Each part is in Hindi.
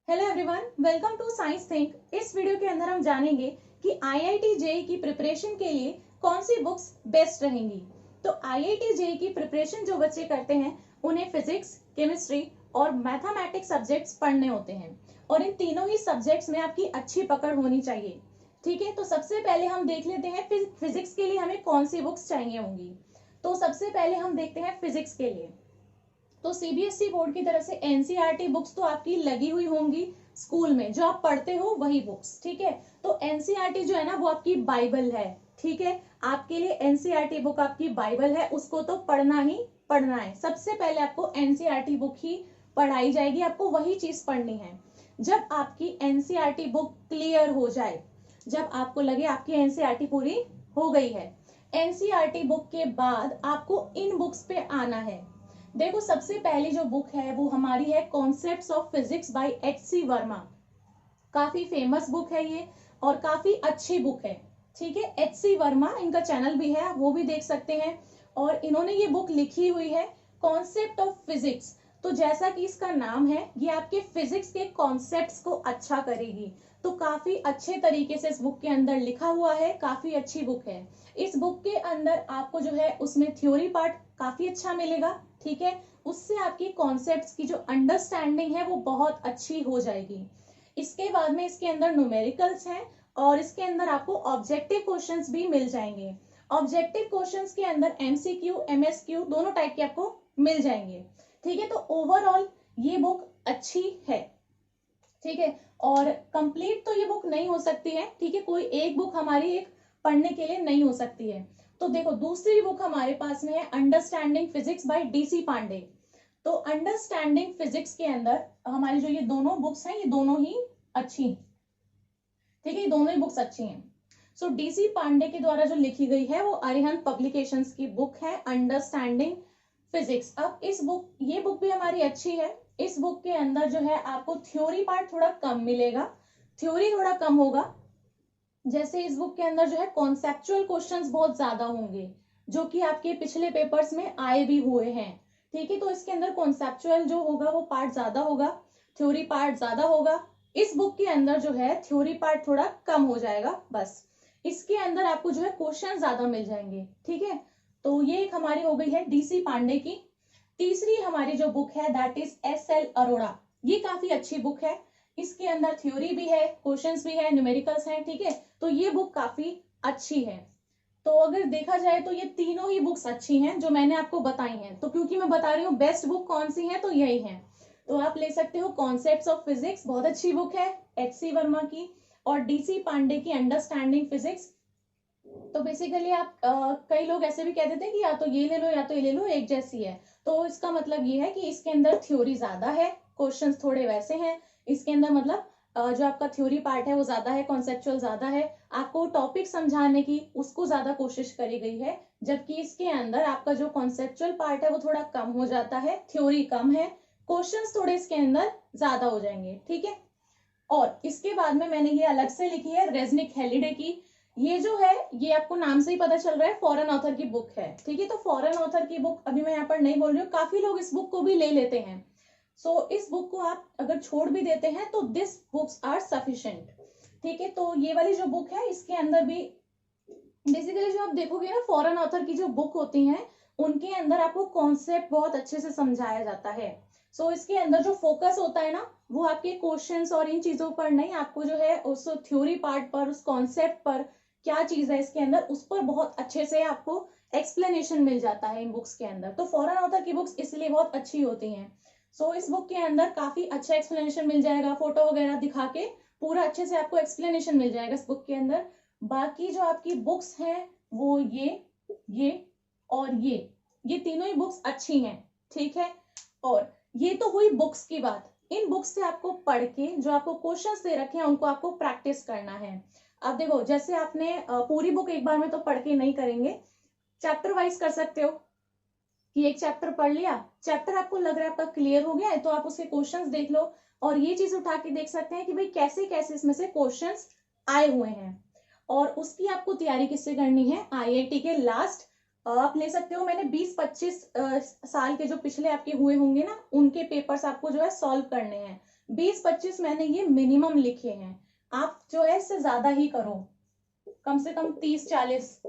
Hello everyone, welcome to Science Think. इस वीडियो के अंदर हम जानेंगे कि आईआईटी जेईई की प्रिपरेशन के लिए कौन सी बुक्स बेस्ट रहेंगी। तो आईआईटी जेईई की प्रिपरेशन जो बच्चे करते हैं उन्हें फिजिक्स, केमिस्ट्री और मैथमेटिक्स सब्जेक्ट्स पढ़ने होते हैं और इन तीनों ही सब्जेक्ट्स में आपकी अच्छी पकड़ होनी चाहिए। ठीक है, तो सबसे पहले हम देख लेते हैं फिजिक्स के लिए हमें कौन सी बुक्स चाहिए होंगी। तो सबसे पहले हम देखते हैं फिजिक्स के लिए। तो सीबीएसई बोर्ड की तरफ से एनसीईआरटी बुक्स तो आपकी लगी हुई होंगी स्कूल में, जो आप पढ़ते हो वही बुक्स। ठीक है, तो एनसीईआरटी जो है ना वो आपकी बाइबल है। ठीक है, आपके लिए एनसीईआरटी बुक आपकी बाइबल है, उसको तो पढ़ना ही पढ़ना है। सबसे पहले आपको एनसीईआरटी बुक ही पढ़ाई जाएगी, आपको वही चीज पढ़नी है। जब आपकी एनसीईआरटी बुक क्लियर हो जाए, जब आपको लगे आपकी एनसीईआरटी पूरी हो गई है, एनसीईआरटी बुक के बाद आपको इन बुक्स पे आना है। देखो, सबसे पहली जो बुक है वो हमारी है Concepts of Physics by H C. Verma. काफी फेमस बुक है ये और काफी अच्छी बुक है। ठीक है, एच.सी. वर्मा, इनका चैनल भी है, आप वो भी देख सकते हैं। और इन्होंने ये बुक लिखी हुई है कॉन्सेप्ट ऑफ फिजिक्स। तो जैसा कि इसका नाम है, ये आपके फिजिक्स के कॉन्सेप्ट्स को अच्छा करेगी। तो काफी अच्छे तरीके से इस बुक के अंदर लिखा हुआ है, काफी अच्छी बुक है। इस बुक के अंदर आपको जो है उसमें थ्योरी पार्ट काफी अच्छा मिलेगा। ठीक है, उससे आपकी कॉन्सेप्ट्स की जो अंडरस्टैंडिंग है वो बहुत अच्छी हो जाएगी। इसके बाद में इसके अंदर न्यूमेरिकल्स हैं और इसके अंदर आपको ऑब्जेक्टिव क्वेश्चंस भी मिल जाएंगे। ऑब्जेक्टिव क्वेश्चंस के अंदर एमसीक्यू, एमएसक्यू दोनों टाइप के आपको मिल जाएंगे। ठीक है, तो ओवरऑल ये बुक अच्छी है। ठीक है, और कंप्लीट तो ये बुक नहीं हो सकती है। ठीक है, कोई एक बुक हमारी एक पढ़ने के लिए नहीं हो सकती है। तो देखो, दूसरी बुक हमारे पास में है understanding physics by DC Pandey. तो अंडरस्टैंडिंग फिजिक्स के अंदर हमारी जो ये दोनों बुक्स हैं, ये दोनों ही अच्छी। ठीक है, ये दोनों ही बुक्स अच्छी हैं। सो डीसी पांडे के द्वारा जो लिखी गई है वो अरिहंत पब्लिकेशंस की बुक है अंडरस्टैंडिंग फिजिक्स। अब इस बुक, ये बुक भी हमारी अच्छी है। इस बुक के अंदर जो है आपको थ्योरी पार्ट थोड़ा कम मिलेगा, थ्योरी थोड़ा कम होगा। जैसे इस बुक के अंदर जो है कॉन्सेप्चुअल क्वेश्चंस बहुत ज्यादा होंगे, जो कि आपके पिछले पेपर्स में आए भी हुए हैं। ठीक है, तो इसके अंदर कॉन्सेप्चुअल जो होगा वो पार्ट ज्यादा होगा, थ्योरी पार्ट ज्यादा होगा। इस बुक के अंदर जो है थ्योरी पार्ट थोड़ा कम हो जाएगा बस। इसके अंदर आपको जो है क्वेश्चन ज्यादा मिल जाएंगे। ठीक है, तो ये एक हमारी हो गई है डीसी पांडे की। तीसरी हमारी जो बुक है दैट इज एस.एल. अरोड़ा। ये काफी अच्छी बुक है, इसके अंदर थ्योरी भी है, क्वेश्चंस भी है, न्यूमेरिकल्स हैं। ठीक है, तो ये बुक काफी अच्छी है। तो अगर देखा जाए तो ये तीनों ही बुक्स अच्छी हैं जो मैंने आपको बताई हैं। तो क्योंकि मैं बता रही हूँ बेस्ट बुक कौन सी है, तो यही है। तो आप ले सकते हो कॉन्सेप्ट्स ऑफ फिजिक्स, बहुत अच्छी बुक है एच.सी. वर्मा की, और डीसी पांडे की अंडरस्टैंडिंग फिजिक्स। तो बेसिकली आप कई लोग ऐसे भी कह देते हैं कि या तो ये ले लो या तो ये ले लो, एक जैसी है। तो इसका मतलब ये है कि इसके अंदर थ्योरी ज्यादा है, क्वेश्चंस थोड़े वैसे हैं। इसके अंदर मतलब जो आपका थ्योरी पार्ट है वो ज्यादा है, कॉन्सेप्चुअल ज्यादा है, आपको टॉपिक समझाने की उसको ज्यादा कोशिश करी गई है। जबकि इसके अंदर आपका जो कॉन्सेप्चुअल पार्ट है वो थोड़ा कम हो जाता है, थ्योरी कम है, क्वेश्चंस थोड़े इसके अंदर ज्यादा हो जाएंगे। ठीक है, और इसके बाद में मैंने ये अलग से लिखी है रेजनिक हेलिडे की। ये जो है ये आपको नाम से ही पता चल रहा है फॉरेन ऑथर की बुक है। ठीक है, तो फॉरेन ऑथर की बुक अभी मैं यहाँ पर नहीं बोल रही हूँ, काफी लोग इस बुक को भी ले लेते हैं। सो इस बुक को आप अगर छोड़ भी देते हैं तो दिस बुक्स आर सफिशिएंट। ठीक है, तो ये वाली जो बुक है इसके अंदर भी बेसिकली जो आप देखोगे ना, फॉरेन ऑथर की जो बुक होती हैं उनके अंदर आपको कॉन्सेप्ट बहुत अच्छे से समझाया जाता है। सो इसके अंदर जो फोकस होता है ना वो आपके क्वेश्चंस और इन चीजों पर नहीं, आपको जो है उस थ्योरी पार्ट पर, उस कॉन्सेप्ट पर क्या चीज है इसके अंदर, उस पर बहुत अच्छे से आपको एक्सप्लेनेशन मिल जाता है इन बुक्स के अंदर। तो फॉरेन ऑथर की बुक्स इसलिए बहुत अच्छी होती हैं। सो इस बुक के अंदर काफी अच्छा एक्सप्लेनेशन मिल जाएगा, फोटो वगैरह दिखा के पूरा अच्छे से आपको एक्सप्लेनेशन मिल जाएगा इस बुक के अंदर। बाकी जो आपकी बुक्स हैं वो ये और ये तीनों ही बुक्स अच्छी हैं। ठीक है, और ये तो हुई बुक्स की बात। इन बुक्स से आपको पढ़ के जो आपको क्वेश्चंस दे रखे हैं उनको आपको प्रैक्टिस करना है। अब देखो, जैसे आपने पूरी बुक एक बार में तो पढ़ के नहीं करेंगे, चैप्टर वाइज कर सकते हो कि एक चैप्टर पढ़ लिया, चैप्टर आपको लग रहा है आपका क्लियर हो गया है तो आप उसके क्वेश्चंस देख लो, और ये चीज उठा के देख सकते हैं कि भाई कैसे कैसे इसमें से क्वेश्चंस आए हुए हैं। और उसकी आपको तैयारी किससे करनी है, आईआईटी के लास्ट आप ले सकते हो। मैंने 20-25 साल के जो पिछले आपके हुए होंगे ना उनके पेपर्स आपको जो है सॉल्व करने हैं। 20-25 मैंने ये मिनिमम लिखे हैं, आप जो है इससे ज्यादा ही करो, कम से कम 30-40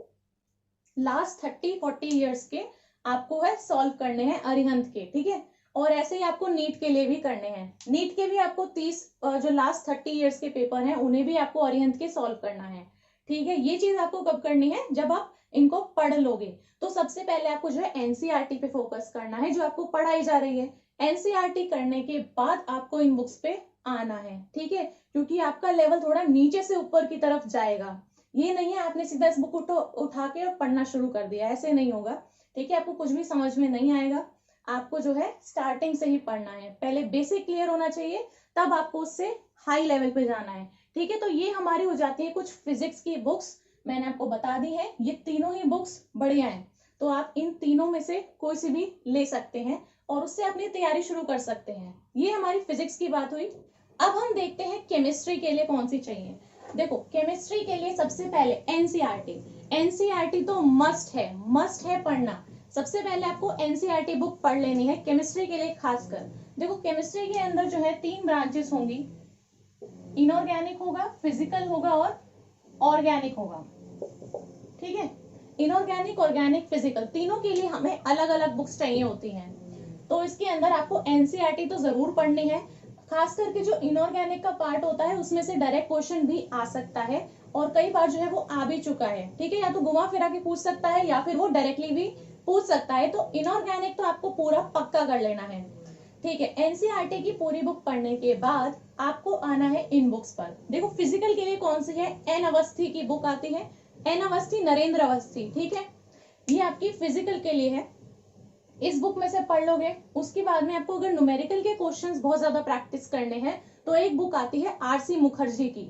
लास्ट 30-40 ईयर्स के आपको है सॉल्व करने हैं अरिहंत के, ठीक है। और ऐसे ही आपको नीट के लिए भी करने हैं, नीट के भी आपको 30 जो लास्ट 30 ईयर्स के पेपर हैं उन्हें भी आपको अरिहंत के सॉल्व करना है, ठीक है। ये चीज आपको कब करनी है, जब आप इनको पढ़ लोगे। तो सबसे पहले आपको जो है एनसीईआरटी पे फोकस करना है, जो आपको पढ़ाई जा रही है। एनसीईआरटी करने के बाद आपको इन बुक्स पे आना है, ठीक है, क्योंकि आपका लेवल थोड़ा नीचे से ऊपर की तरफ जाएगा। ये नहीं है आपने सीधा इस बुक उठा के और पढ़ना शुरू कर दिया, ऐसे नहीं होगा, ठीक है। आपको कुछ भी समझ में नहीं आएगा, आपको जो है स्टार्टिंग से ही पढ़ना है, पहले बेसिक क्लियर होना चाहिए, तब आपको उससे हाई लेवल पे जाना है, ठीक है। तो ये हमारी हो जाती है कुछ फिजिक्स की बुक्स, मैंने आपको बता दी है। ये तीनों ही बुक्स बढ़िया हैं, तो आप इन तीनों में से कोई सी भी ले सकते हैं और उससे अपनी तैयारी शुरू कर सकते हैं। ये हमारी फिजिक्स की बात हुई। अब हम देखते हैं केमिस्ट्री के लिए कौन सी चाहिए। देखो केमिस्ट्री के लिए सबसे पहले एनसीईआरटी, एनसीईआरटी तो मस्ट है पढ़ना। सबसे पहले आपको एनसीईआरटी बुक पढ़ लेनी है केमिस्ट्री के लिए खासकर। देखो केमिस्ट्री के अंदर जो है 3 ब्रांचेस होंगी, इनऑर्गेनिक होगा, फिजिकल होगा और ऑर्गेनिक होगा, ठीक है। इनऑर्गेनिक, ऑर्गेनिक, फिजिकल तीनों के लिए हमें अलग अलग बुक्स चाहिए होती हैं। तो इसके अंदर आपको एनसीईआरटी तो जरूर पढ़नी है, खास करके जो इनऑर्गेनिक का पार्ट होता है उसमें से डायरेक्ट क्वेश्चन भी आ सकता है और कई बार जो है वो आ भी चुका है, ठीक है। या तो घुमा फिरा के पूछ सकता है या फिर वो डायरेक्टली भी पूछ सकता है। तो इनऑर्गेनिक तो आपको पूरा पक्का कर लेना है, ठीक है। एनसीईआरटी की पूरी बुक पढ़ने के बाद आपको आना है इन बुक्स पर। देखो फिजिकल के लिए कौन सी है, एन अवस्थी की बुक आती है, एन अवस्थी, नरेंद्र अवस्थी, ठीक है। ये आपकी फिजिकल के लिए है, इस बुक में से पढ़ लोगे। उसके बाद में आपको अगर न्यूमेरिकल के क्वेश्चंस बहुत ज्यादा प्रैक्टिस करने हैं तो एक बुक आती है आरसी मुखर्जी की,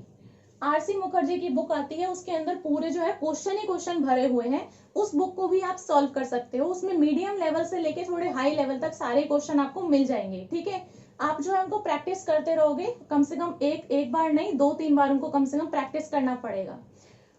आरसी मुखर्जी की बुक आती है, उसके अंदर पूरे जो है क्वेश्चन ही क्वेश्चन भरे हुए हैं। उस बुक को भी आप सॉल्व कर सकते हो, उसमें मीडियम लेवल से लेके थोड़े हाई लेवल तक सारे क्वेश्चन आपको मिल जाएंगे, ठीक है। आप जो है उनको प्रैक्टिस करते रहोगे, कम से कम एक बार नहीं 2-3 बार उनको कम से कम प्रैक्टिस करना पड़ेगा।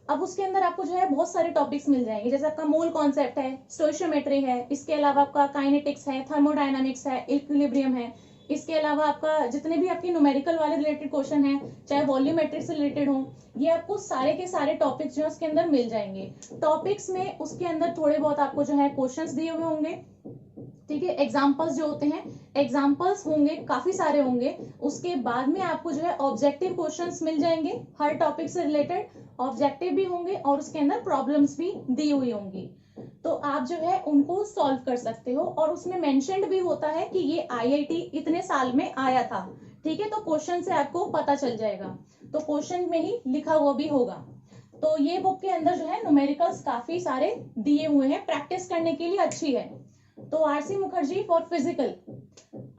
अब उसके अंदर आपको जो है बहुत सारे टॉपिक्स मिल जाएंगे, जैसे आपका मोल कॉन्सेप्ट है, स्टोइशियोमेट्री है, इसके अलावा आपका काइनेटिक्स है, थर्मोडायनामिक्स है, इक्विलिब्रियम है। इसके अलावा आपका जितने भी आपके न्यूमेरिकल वाले रिलेटेड क्वेश्चन हैं, चाहे वॉल्यूमेट्रिक से रिलेटेड हो, ये आपको सारे के सारे टॉपिक्स जो है उसके अंदर मिल जाएंगे। टॉपिक्स में उसके अंदर थोड़े बहुत आपको जो है क्वेश्चंस दिए हुए होंगे, ठीक है। एग्जाम्पल्स जो होते हैं, एग्जाम्पल्स होंगे, काफी सारे होंगे। उसके बाद में आपको जो है ऑब्जेक्टिव क्वेश्चंस मिल जाएंगे, हर टॉपिक से रिलेटेड ऑब्जेक्टिव भी होंगे और उसके अंदर प्रॉब्लम्स भी दी हुई होंगी। तो आप जो है उनको सॉल्व कर सकते हो और उसमें मेंशन्ड भी होता है कि ये आईआईटी इतने साल में आया था, ठीक है। तो क्वेश्चन से आपको पता चल जाएगा, तो क्वेश्चन में ही लिखा हुआ भी होगा। तो ये बुक के अंदर जो है न्यूमेरिकल्स काफी सारे दिए हुए हैं, प्रैक्टिस करने के लिए अच्छी है। तो आरसी मुखर्जी फॉर फिजिकल।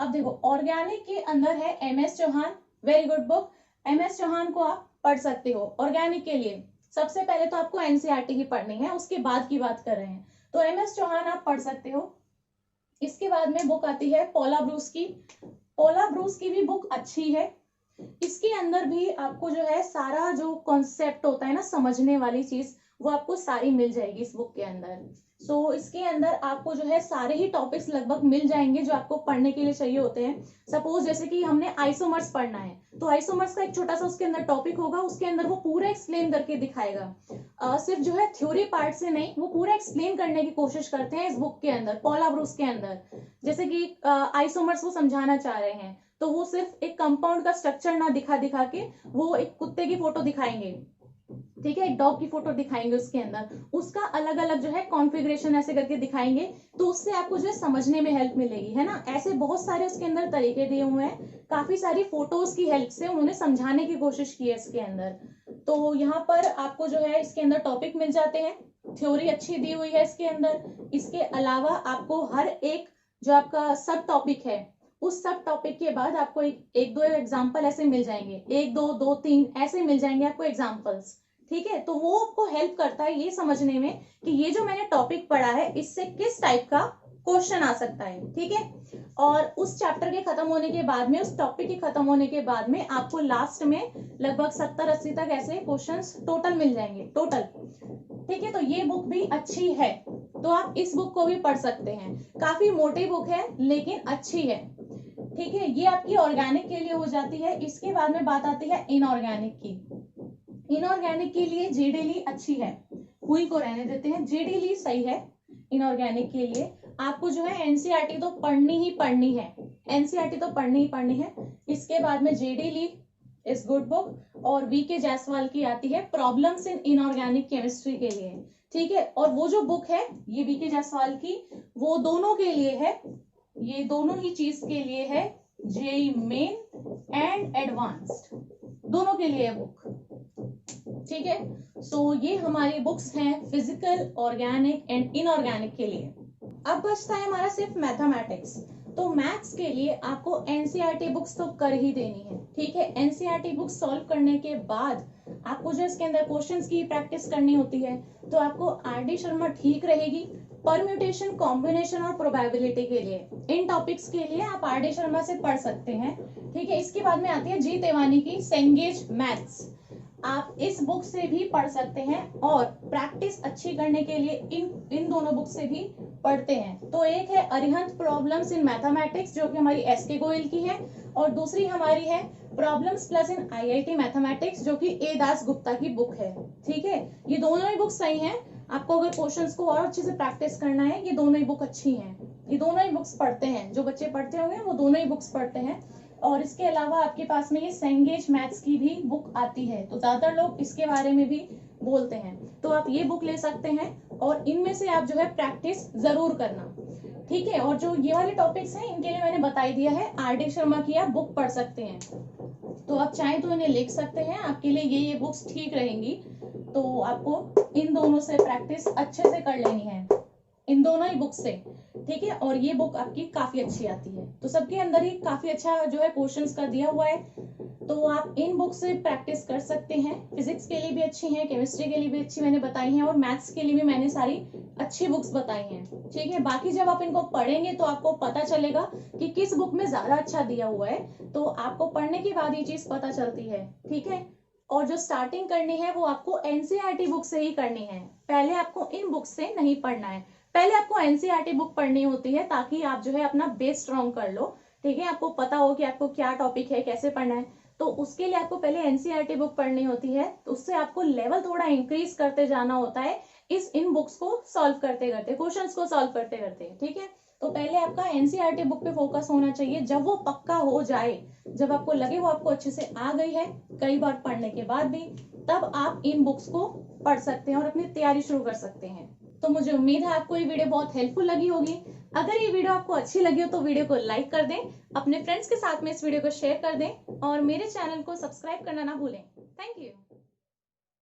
अब देखो ऑर्गेनिक के अंदर है MS Chauhan, very good book, MS Chauhan को आप पढ़ सकते हो। ऑर्गेनिक के लिए सबसे पहले तो आपको एनसीईआरटी ही पढ़नी है, उसके बाद की बात कर रहे हैं, तो एमएस चौहान आप पढ़ सकते हो। इसके बाद में बुक आती है पॉला ब्रूस की, पॉला ब्रूस की भी बुक अच्छी है। इसके अंदर भी आपको जो है सारा जो कॉन्सेप्ट होता है ना, समझने वाली चीज, वो आपको सारी मिल जाएगी इस बुक के अंदर। सो इसके अंदर आपको जो है सारे ही टॉपिक्स लगभग मिल जाएंगे जो आपको पढ़ने के लिए चाहिए होते हैं। सपोज जैसे कि हमने आइसोमर्स पढ़ना है, तो आइसोमर्स का एक छोटा सा उसके अंदर टॉपिक होगा, उसके अंदर वो पूरा एक्सप्लेन करके दिखाएगा। सिर्फ जो है थ्योरी पार्ट से नहीं, वो पूरा एक्सप्लेन करने की कोशिश करते हैं इस बुक के अंदर, पॉला ब्रूस के अंदर। जैसे कि आइसोमर्स वो समझाना चाह रहे हैं, तो वो सिर्फ एक कंपाउंड का स्ट्रक्चर ना दिखा के वो एक कुत्ते की फोटो दिखाएंगे, ठीक है, एक डॉग की फोटो दिखाएंगे, उसके अंदर उसका अलग अलग जो है कॉन्फ़िगरेशन ऐसे करके दिखाएंगे, तो उससे आपको जो है समझने में हेल्प मिलेगी, है ना। ऐसे बहुत सारे उसके अंदर तरीके दिए हुए हैं, काफी सारी फोटोज की हेल्प से उन्होंने समझाने की कोशिश की है इसके अंदर। तो यहाँ पर आपको जो है इसके अंदर टॉपिक मिल जाते हैं, थ्योरी अच्छी दी हुई है इसके अंदर। इसके अलावा आपको हर एक जो आपका सब टॉपिक है, उस सब टॉपिक के बाद आपको एक दो एग्जाम्पल ऐसे मिल जाएंगे, 1 2 2 3 ऐसे मिल जाएंगे आपको एग्जाम्पल्स, ठीक है। तो वो आपको हेल्प करता है ये समझने में कि ये जो मैंने टॉपिक पढ़ा है इससे किस टाइप का क्वेश्चन आ सकता है, ठीक है। और उस चैप्टर के खत्म होने के बाद में, उस टॉपिक के खत्म होने के बाद में आपको लास्ट में लगभग 70-80 तक ऐसे क्वेश्चंस टोटल मिल जाएंगे, टोटल, ठीक है। तो ये बुक भी अच्छी है, तो आप इस बुक को भी पढ़ सकते हैं। काफी मोटी बुक है लेकिन अच्छी है, ठीक है, ये आपकी ऑर्गेनिक के लिए हो जाती है। इसके बाद में बात आती है इनऑर्गेनिक की। इनऑर्गेनिक के लिए जेडीली अच्छी है, हुई को रहने देते हैं, जेडीली सही है। इनऑर्गेनिक के लिए आपको जो है एनसीईआरटी तो पढ़नी ही पढ़नी है, एनसीईआरटी तो पढ़नी ही पढ़नी है। इसके बाद में जेडीली इज गुड बुक, और वीके जायसवाल की आती है प्रॉब्लम्स इन इनऑर्गेनिक केमिस्ट्री के लिए, ठीक है। और वो जो बुक है ये वीके जायसवाल की, वो दोनों के लिए है, ये दोनों ही चीज के लिए है, जेई मेन एंड एडवांस्ड, दोनों के लिए बुक, ठीक है। सो ये हमारी बुक्स हैं फिजिकल, ऑर्गेनिक एंड इनऑर्गेनिक के लिए। अब बचता है हमारा सिर्फ मैथमेटिक्स। तो मैथ्स के लिए आपको एनसीईआरटी बुक्स तो कर ही देनी है, ठीक है। एनसीईआरटी बुक्स सॉल्व करने के बाद आपको जो इसके अंदर क्वेश्चंस की प्रैक्टिस करनी होती है, तो आपको आरडी शर्मा ठीक रहेगी परम्यूटेशन, कॉम्बिनेशन और प्रोबेबिलिटी के लिए। इन टॉपिक्स के लिए आप आरडी शर्मा से पढ़ सकते हैं, ठीक है। इसके बाद में आती है जी तेवानी की सेंगेज मैथ्स, आप इस बुक से भी पढ़ सकते हैं, और प्रैक्टिस अच्छी करने के लिए इन दोनों बुक से भी पढ़ते हैं। तो एक है अरिहंत प्रॉब्लम्स इन मैथमेटिक्स जो कि हमारी एसके गोयल की है, और दूसरी हमारी है प्रॉब्लम्स प्लस इन आईआईटी मैथमेटिक्स जो कि ए दास गुप्ता की बुक है, ठीक है। ये दोनों ही बुक सही हैं। आपको अगर क्वेश्चंस को और अच्छे से प्रैक्टिस करना है, ये दोनों ही बुक अच्छी हैं, ये दोनों ही बुक्स पढ़ते हैं, जो बच्चे पढ़ते होंगे वो दोनों ही बुक्स पढ़ते हैं। और इसके अलावा आपके पास में ये सेंगेज मैथ्स की भी बुक आती है, तो ज्यादातर लोग इसके बारे में भी बोलते हैं, तो आप ये बुक ले सकते हैं, और इनमें से आप जो है प्रैक्टिस जरूर करना, ठीक है। और जो ये वाले टॉपिक्स हैं इनके लिए मैंने बता ही दिया है, आरडी शर्मा की आप बुक पढ़ सकते हैं, तो आप चाहें तो इन्हें लिख सकते हैं, आपके लिए ये बुक्स ठीक रहेंगी। तो आपको इन दोनों से प्रैक्टिस अच्छे से कर लेनी है, इन दोनों ही बुक से, ठीक है। और ये बुक आपकी काफी अच्छी आती है, तो सबके अंदर ही काफी अच्छा जो है क्वेश्चंस का दिया हुआ है, तो आप इन बुक से प्रैक्टिस कर सकते हैं। फिजिक्स के लिए भी अच्छी हैं, केमिस्ट्री के लिए भी अच्छी मैंने बताई हैं, और मैथ्स के लिए भी मैंने सारी अच्छी बुक्स बताई हैं, ठीक है। बाकी जब आप इनको पढ़ेंगे तो आपको पता चलेगा कि किस बुक में ज्यादा अच्छा दिया हुआ है, तो आपको पढ़ने के बाद ये चीज पता चलती है, ठीक है। और जो स्टार्टिंग करनी है वो आपको एनसीईआरटी बुक से ही करनी है, पहले आपको इन बुक से नहीं पढ़ना है। पहले आपको एनसीईआरटी बुक पढ़नी होती है ताकि आप जो है अपना बेस स्ट्रॉन्ग कर लो, ठीक है। आपको पता हो कि आपको क्या टॉपिक है, कैसे पढ़ना है, तो उसके लिए आपको पहले एनसीईआरटी बुक पढ़नी होती है, तो उससे आपको लेवल थोड़ा इंक्रीज करते जाना होता है इन बुक्स को सॉल्व करते करते, क्वेश्चंस को सॉल्व करते करते, ठीक है। तो पहले आपका एनसीईआरटी बुक पे फोकस होना चाहिए। जब वो पक्का हो जाए, जब आपको लगे वो आपको अच्छे से आ गई है कई बार पढ़ने के बाद भी, तब आप इन बुक्स को पढ़ सकते हैं और अपनी तैयारी शुरू कर सकते हैं। तो मुझे उम्मीद है आपको ये वीडियो बहुत हेल्पफुल लगी होगी। अगर ये वीडियो आपको अच्छी लगी हो तो वीडियो को लाइक कर दें, अपने फ्रेंड्स के साथ में इस वीडियो को शेयर कर दें, और मेरे चैनल को सब्सक्राइब करना ना भूलें। Thank you.